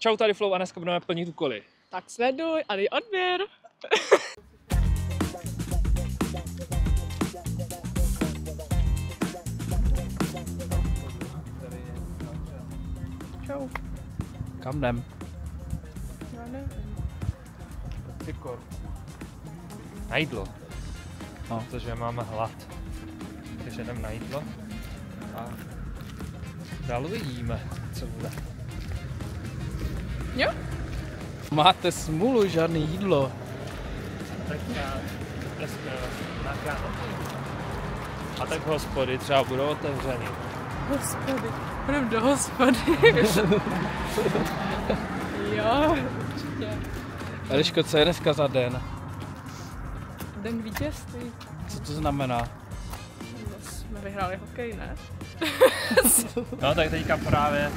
Čau, tady Flow a dneska budeme plnit úkoly. Tak sleduj a dej odběr. Čau. Kam jdem? Já nevím. Na jídlo. No. Protože máme hlad. Takže jdem na jídlo a dál uvidíme, co bude. Jo? Máte smůlu, žádný jídlo. Tak a tak hospody třeba budou otevřený. Hospody. Půjdem do hospody. Jo, určitě. Eliško, co je dneska za den? Den vítězství. Co to znamená? Jsme vyhráli hokej, ne? No tak teďka právě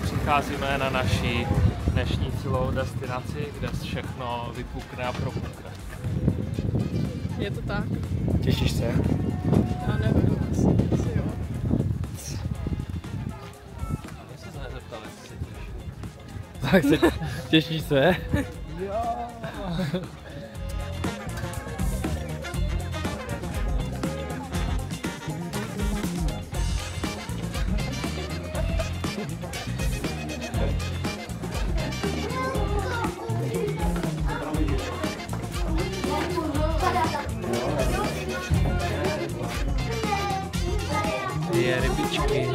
přicházíme na naši dnešní cílovou destinaci, kde všechno vypukne a propukne. Je to tak? Těšíš se? Já nevím, asi jo. My jsme se nezeptali, jestli se těšíš. Tak se těšíš se? Jo. Je rybičky.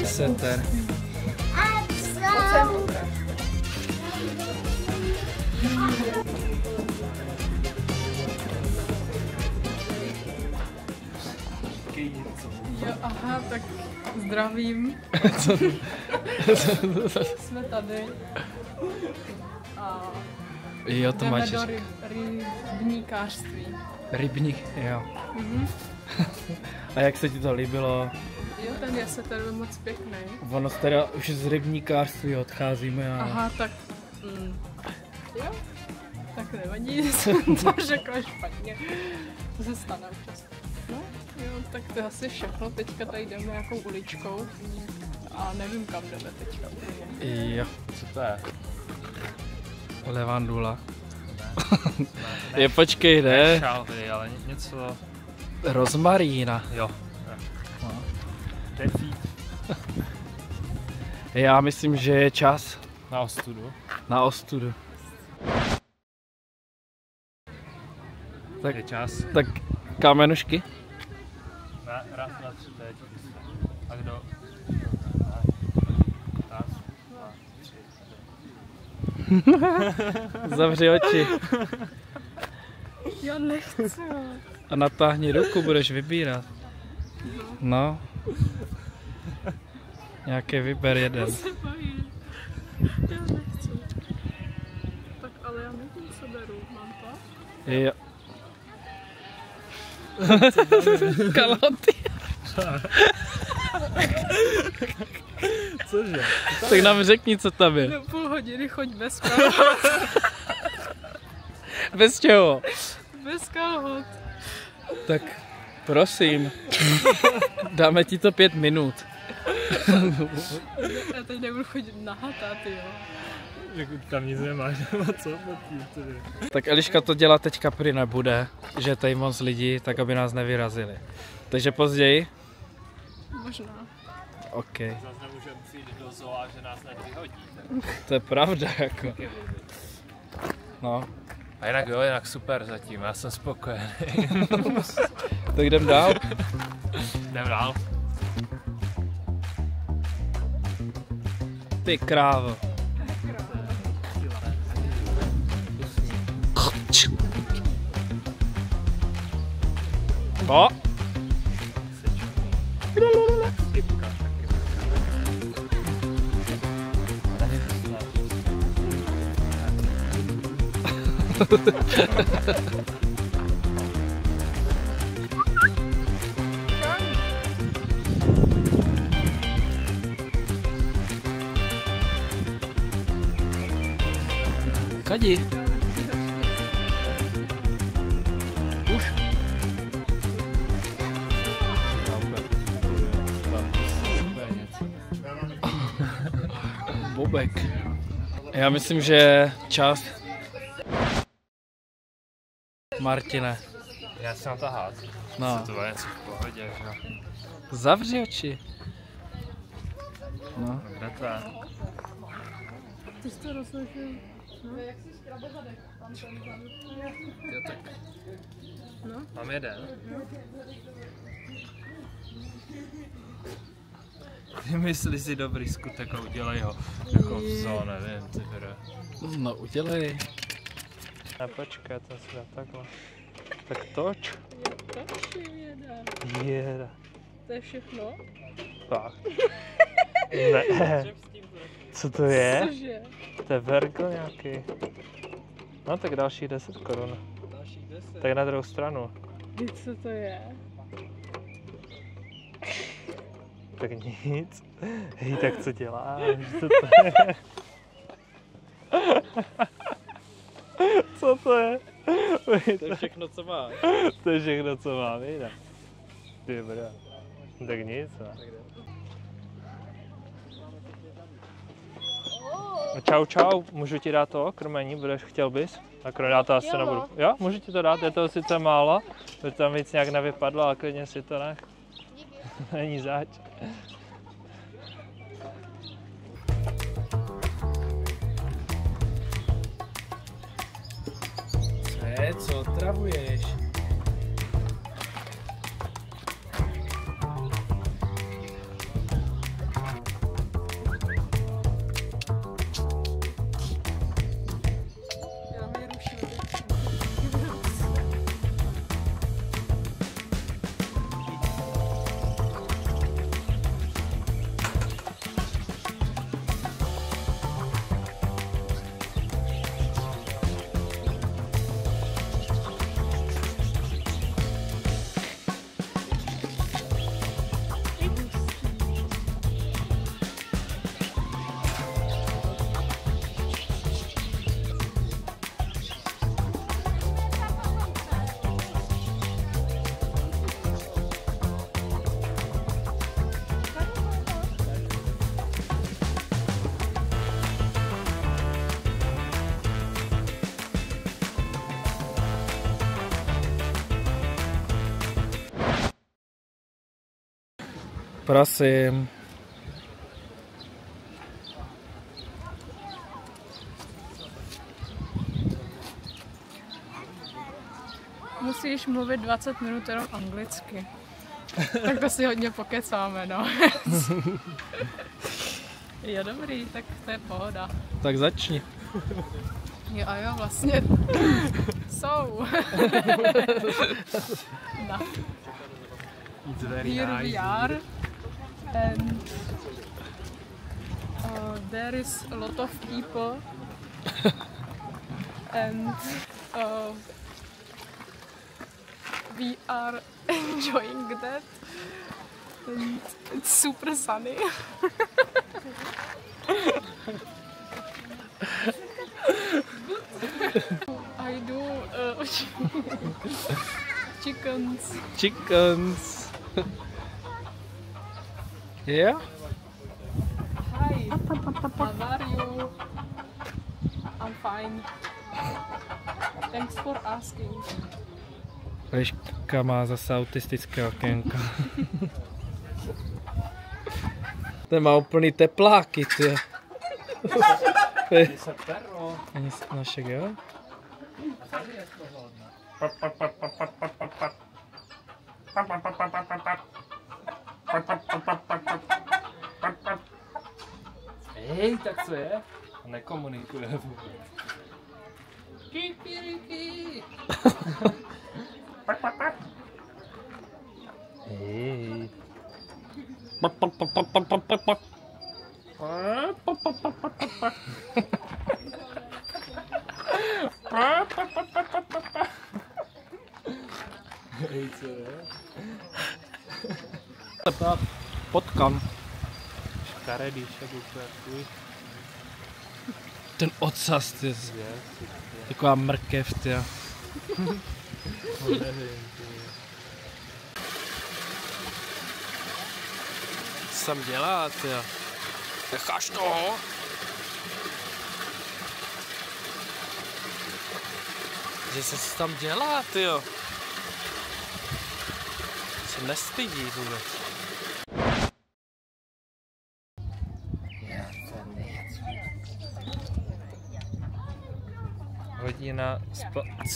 Seter. Jo, aha, tak zdravím. Jsme tady. A Jo, to jdeme máš. do rybníkářství. Rybník, jo. Mhm. A jak se ti to líbilo? Jo, ten je se tady moc pěkný. Ono teda už z rybníkářství odcházíme a... Aha, tak... Jo, tak nevadí, jsem to řekla špatně. To se stane občas. No, jo, tak to je asi všechno. Teďka tady jdeme nějakou uličkou a nevím, kam jdeme teďka úplně. Jo, Co to je? levandula. Je, počkej, ne? Šálvy, ale něco... Rozmarína. Jo. No. Decít. Já myslím, že je čas Na ostudu. na ostudu. Tak, Je čas. tak kamenušky. Raz, dva, tři, teď. A kdo? Raz, dva, tři. Zavři oči Já nechci. a natáhni ruku, budeš vybírat. No. Nějaký vyber jeden. Se bavím. Já nechci. Tak ale já nevím, co beru. Mám to? Jo. Kalhoty. Cože? Tak nám řekni, co tam je. Do půl hodiny choď bez kalhot. Bez čeho? Bez kalhot. Tak prosím. Dáme ti to 5 minut. Já teď nebudu chodit nahatá, ty jo. Tam nic nemáš, co potí, Tak Eliška to dělat teďka prý nebude, že tady moc lidí, tak aby nás nevyrazili. Takže později? Možná. OK. Zase nemůžeme přijít do zoo, že nás nevyhodí. To je pravda, jako. No, A jinak jo, jinak super zatím, já jsem spokojený. tak jdem dál. Jdem dál. Ty krávo. O! Kadi? Už? bobek. Já myslím, že čas. Martine. Já si na to hád. No. To je něco v pohodě, že? Zavři oči. No. Kde to je? Ty jsi to rozložil. No. Jo, tak. No. Mám jeden. Vymysli si dobrý skutek a udělej ho jako v zoo, nevím, ty bere. No udělej. A počkej, to si dá takhle. Tak toč. Jeda. To je všechno? Tak. Ne. Co to je? Cože? To je vergl nějaký. No tak další 10 korun. Dalších 10. Tak na druhou stranu. Víš, co to je? Tak nic. Hej, tak co děláš? Co to je? Co to je? To je všechno, co máš. To je všechno, co mám, jde. Dobrá. Tak nic, no. No čau, čau, můžu ti dát to krmení, chtěl bys? Akorát já to asi nebudu. Jo, můžu ti to dát, je to sice málo, protože tam víc nějak nevypadlo, ale klidně si to nech. Není zač. Co otravuješ? Já mi ruším. Prosím. Musíš mluvit 20 minut jenom anglicky. Tak to si hodně pokecáme, no. Jo, dobrý, tak to je pohoda. Tak začni. Jo a jo, vlastně. So. No. Here we are. And there is a lot of people. And we are enjoying that. And it's super sunny. I do chickens. Chickens. Yeah? Hi. How are you? I'm fine. Thanks for asking. Liška má zase autistické okénko. Ten má úplný tepláky, ty. Se perlo. Ani našek, jo? Hej, tak co je? Nekomunikuje vůbec. Kikiriki. Hej. Hej, co je? Potkan. Škaredý šedý, to je tvůj. Ten ocas, ty. Taková mrkev, ty. Co tam dělá, ty? Necháš toho? Že se tam dělá, tyjo? Se nestydí vůbec.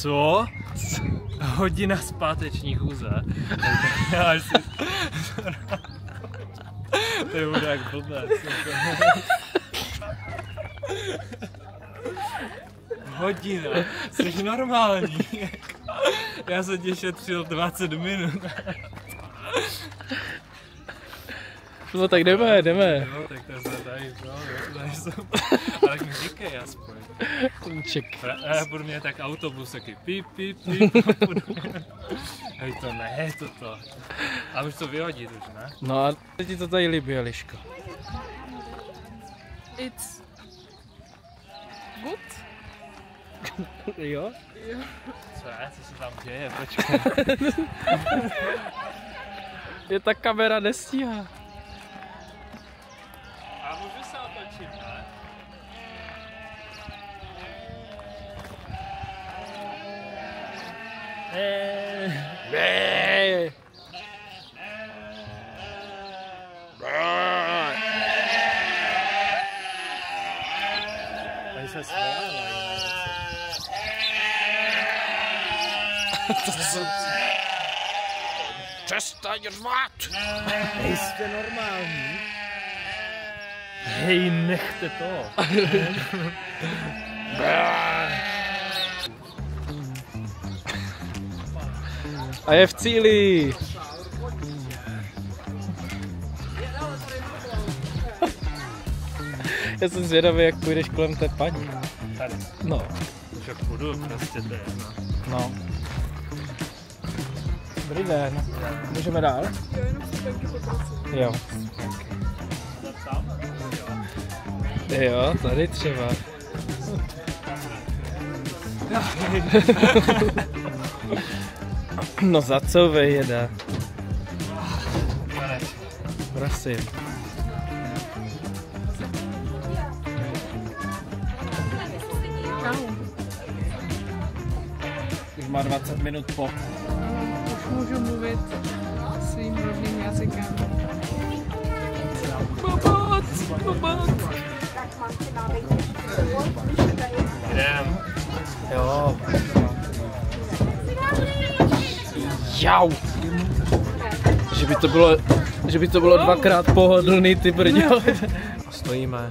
Co? Hodina zpáteční chůze. To je bude jak blbec. Hodina? Jsi normální. Já jsem tě šetřil 20 minut. No tak jdeme. No tak to se tady, ale tak mi říkej aspoň. Já budu mít tak autobus, taky pip. Hej, to ne, toto. A už to vyhodit už, ne? No a ti to tady líbí, Eliško. It's good? Jo? Co je? Co se tam děje? Počkej. Je ta kamera nestíhá. A můžu se otočit, ne? Ne. Tady se schovávají. Přestaň řvát! Nejste normální. Hej, nechte to. A je v cíli! Já jsem zvědavý, jak půjdeš kolem té paní. Tady. No. Že půjdu, prostě to je jedno. No. Dobrý den. Můžeme dál? Jo, jenom stupenky poprosím. Jo. Jo, tady třeba. No za co vyjede? Prosím. Už má 20 minut po. Už můžu mluvit svým rodným jazykem. Jdem. Jo. Jau. Že by to bylo dvakrát pohodlný, ty brďo. A stojíme.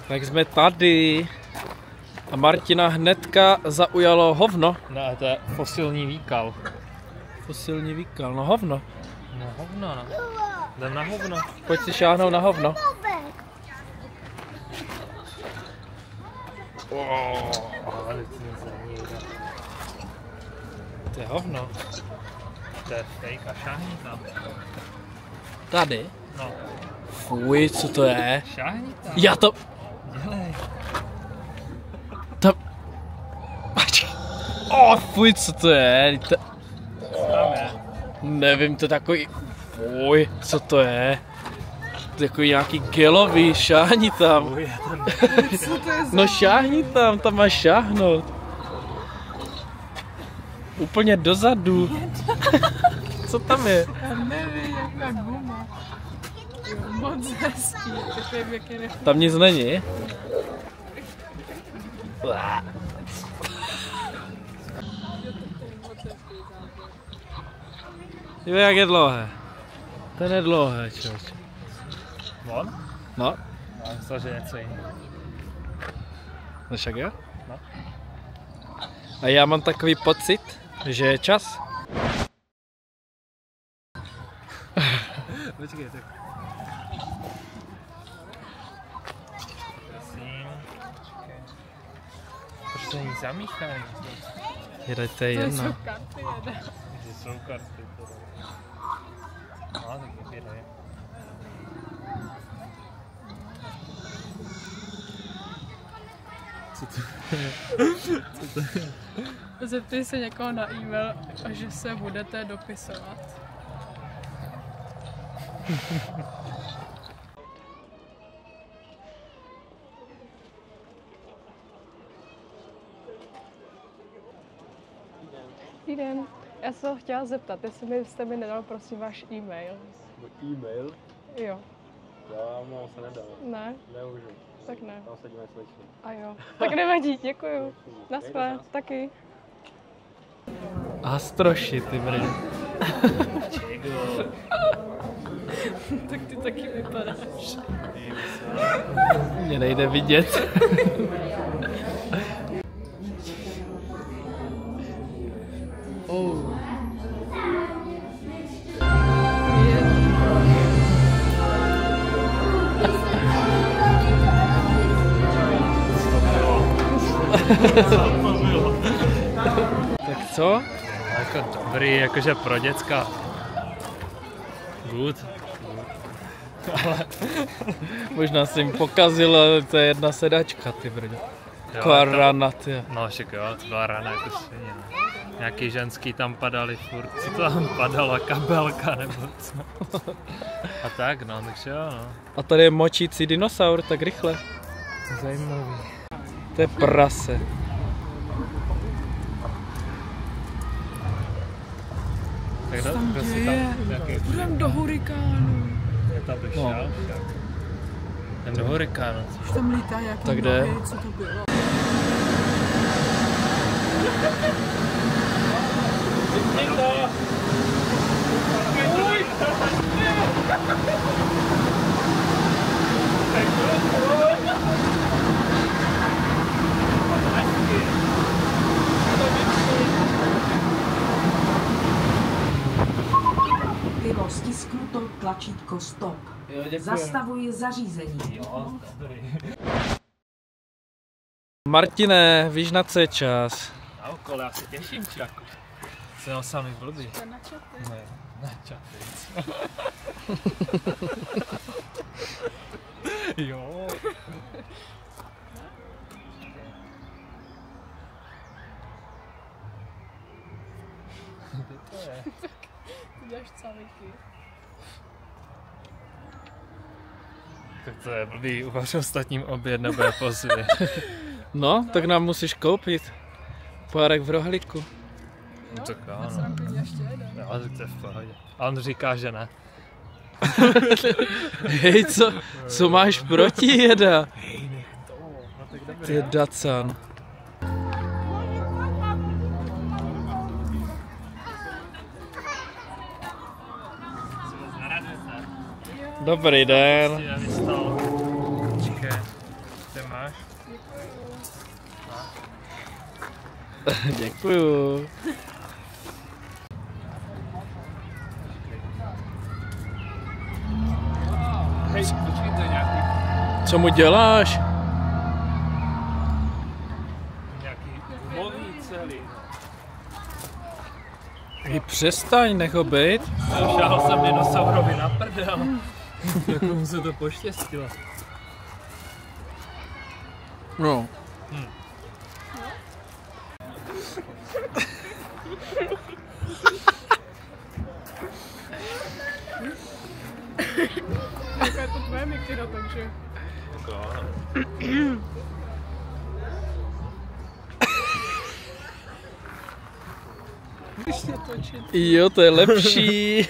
Tak jsme tady a Martina hnedka zaujalo hovno. No a to je fosilní výkal. Fosilní výkal, no hovno. No hovno, no. Jdem na hovno. Pojď si šáhnout na hovno. Ale to není jde. To je hovno. To je fake a šáhni tam. Tady? No. Fuj, co to je? Šáhni tam. Já to... Dělej. Tam... Fuj, co to je? Co tam je? Nevím, to je takový... Fuj, co to je? To je takový nějaký gelový, šáhni tam. Fuj, já to No šáhni tam, tam máš šáhnout. Úplně dozadu. Co tam je? Já nevím, jaká guma. Jo, moc hezký, takový jak je nechci. Tam nic není? Jo, jak je dlouhé? Ten je dlouhé, člověče. On? No, Já myslel, že něco jiného. no však jo? No. A já mám takový pocit, že je čas. Počkej, tak. Prosím. Proč se jí zamíchají? Jedete jedna. To jsou karty, jede. To jsou karty. No, tak vybíraj. Co to je? Zeptej se někoho na e-mail, že se budete dopisovat. Dobrý den. Já jsem se chtěla zeptat, jestli byste mi nedal prosím váš e-mail. E-mail? Jo. Já mám se nedal. Ne? Nemůžu. Tak ne. Tam sedíme slečně. A jo. Tak nevadí, děkuju. Naschle, taky. Astroši, ty brdy. Tak ty taky vypadáš. Mě nejde vidět. Oh. Tak co? Jako dobrý, jakože pro děcka. Good. Ale Možná jsem jim pokazil, ale to je jedna sedačka, ty brďo. Taková rana, ty. no však jo, to byla rana jako svině. No. Nějaký ženský tam padali furt, co to tam padala, kabelka nebo co. A tak no, takže jo no. A tady je močící dinosaur, tak rychle. Zajímavý. To je prase. Tak kdo si tam, jaký Půjdem do hurikánu. je tam vyšel? Ten do hurikánu. Už tam lítá nějaký Tak jde. nohy, co to bylo? Bylo stisknuto tlačítko stop. Zastavuji zařízení. Martine, víš na co je čas? Na okolo, já se těším, čaku. Jsem sami blbý. To je na čaty. Ne, na čaty. Jo. Kde to je? Ty děláš caviky. Tak to je blbý, uvař ostatním oběd nebo je pozvě. No, tak nám musíš koupit. Párek v rohlíku. No tak Já ano. jsem klidně ještě jeden. Jo, tak to je v pohodě. A on říká, že ne. Hej, co máš proti, jeda? Hej, nech to. No tak dobrý. Ty dacan. Dobrý den. Čekaj, ty máš? Děkuju. Hej, počkej, to je nějaký Co mu děláš? gumový celý. Hej, přestaň, nech ho bejt. Šáhl jsem dinosaurovi na prdel. Jak mu se to poštěstilo. No. Jako je to tvoje mikina, takže... Když mě točit. Jo, to je lepší.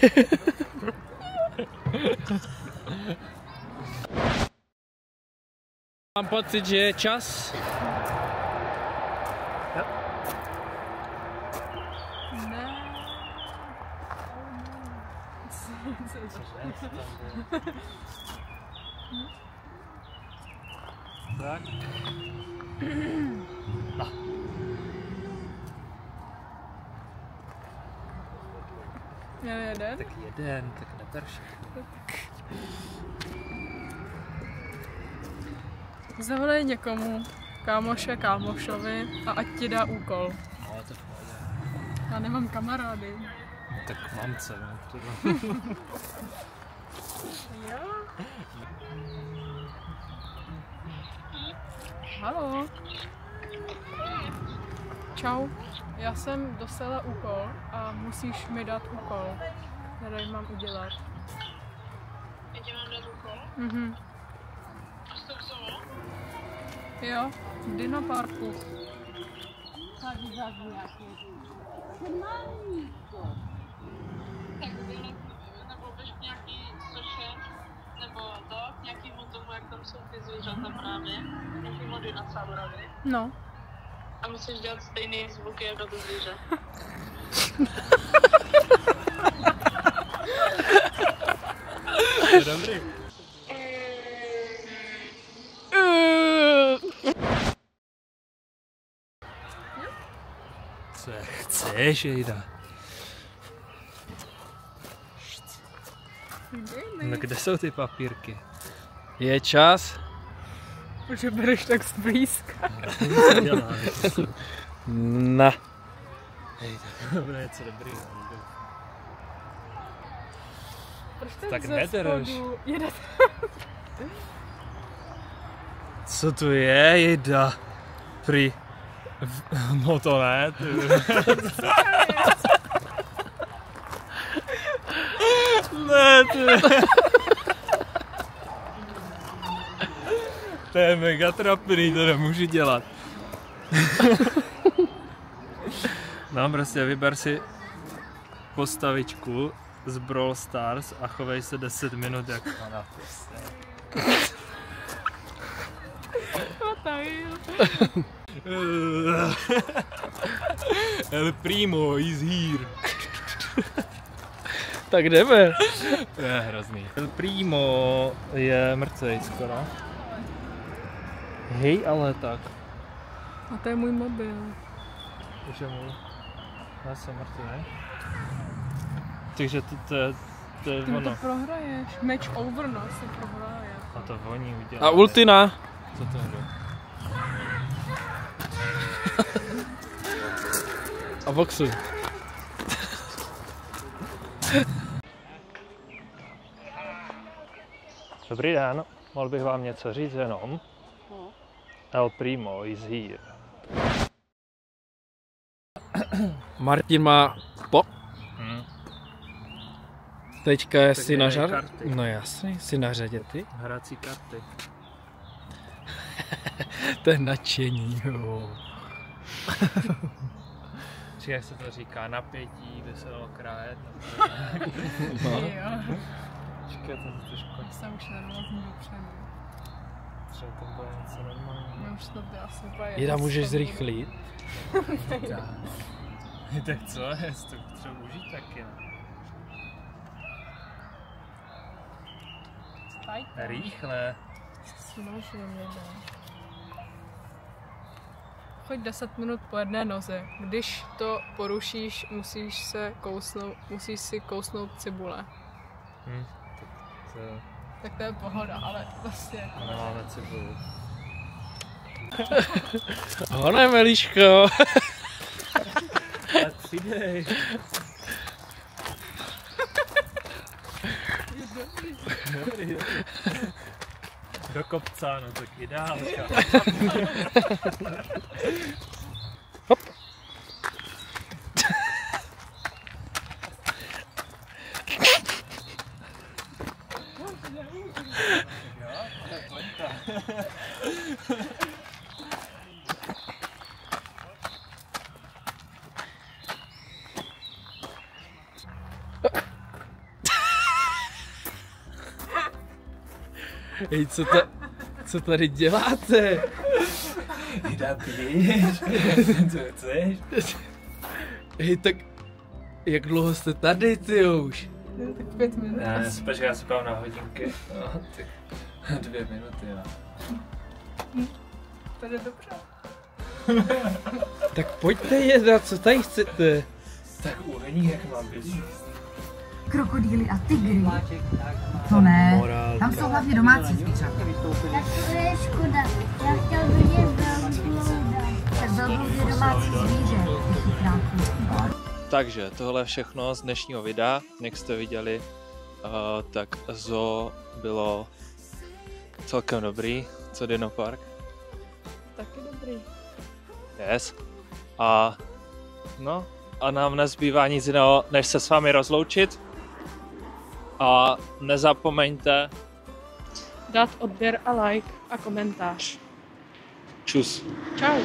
Mám pocit, že je čas. Ne. Tak. Jeden? Tak jeden, tak netrš. Zavolej někomu, kámošovi a ať ti dá úkol. No, to v pohodě. Já nemám kamarády. Tak mamce, no. Jo? Haló. Čau. Já jsem dostala úkol a musíš mi dát úkol, který mám udělat. Já ti mám dát úkol? Mhm. A jsi to psala? Jo, Dino Parku. Tak nebo běž k nějaký soše, nebo to, k nějakýmu tomu, jak tam jsou ty zvířata právě, nějakýmu dinosaurovi. No. A musíš dělat stejný zvuky jako to zvíře. To je dobrý. Co chceš, Jejda? No kde jsou ty papírky? Je čas? Protože bereš tak zblízka. Na. Hej, to bude něco dobrý. Proč ten Tak ze nedrž. spodu jede? Co tu je, Jejda? Prý. No to ne, ty. Ne, ty. To je mega trapný, to nemůžu dělat. No prostě vyber si postavičku z Brawl Stars a chovej se 10 minut jak ona. El Primo is here. Tak jdeme. To je hrozný. El Primo je mrtvej skoro. Hej, ale tak. A to je můj mobil. Už je můj. Já jsem mrtvej. Takže to je Ty to ono. prohraješ. Match over, no, si prohraje. A to oni udělali. A ultina. Co to je? A boxuj. Dobrý den, mohl bych vám něco říct jenom? El Primo is here. Martin má Hm. Teďka je Tak si na hraje řadě. karty. No jasně, jsi na řadě ty. Hrací karty. To je nadšení, jo. Či jak se to říká, napětí, veselo krájet. No. Jo. Počkej, to se trošku. Já jsem už nervózní dopředu. Třeba to bude něco normální. Já už to by asi úplně... Jeda, můžeš zrychlit? Tak co, já si to třeba užít taky. Stajte. Rychle. Snažím, jede. Choď 10 minut po jedné noze. Když to porušíš, musíš si kousnout cibule. To Tak to je pohoda, ale vlastně... máme cibulu. Hone, Meliško. Ale přidej. Dobrý. Do kopca, no tak ideálka. Hop. Hej, co tady děláte? Jde pryč. Co chceš? Hej, tak jak dlouho jste tady, ty už? Tak 5 minut. Ne, počkej, já si pám na hodinky. No, tak 2 minuty, jo. To jde dobře. Tak pojďte jedat, co tady chcete? Tak uhní, jak mám být. krokodýly a tygry. To ne, tam jsou hlavně domácí zvířata. Tak to je škoda. Já chtěl vidět velblouda. Tak velbloud je domácí zvíře, ty chytráku. Takže tohle je všechno z dnešního videa. Jak jste viděli, tak zoo bylo celkem dobrý. Co Dinopark? Taky dobrý. Yes. A nám nezbývá nic jiného, než se s vámi rozloučit. A nezapomeňte Dát odběr a like a komentář. čus. Čau.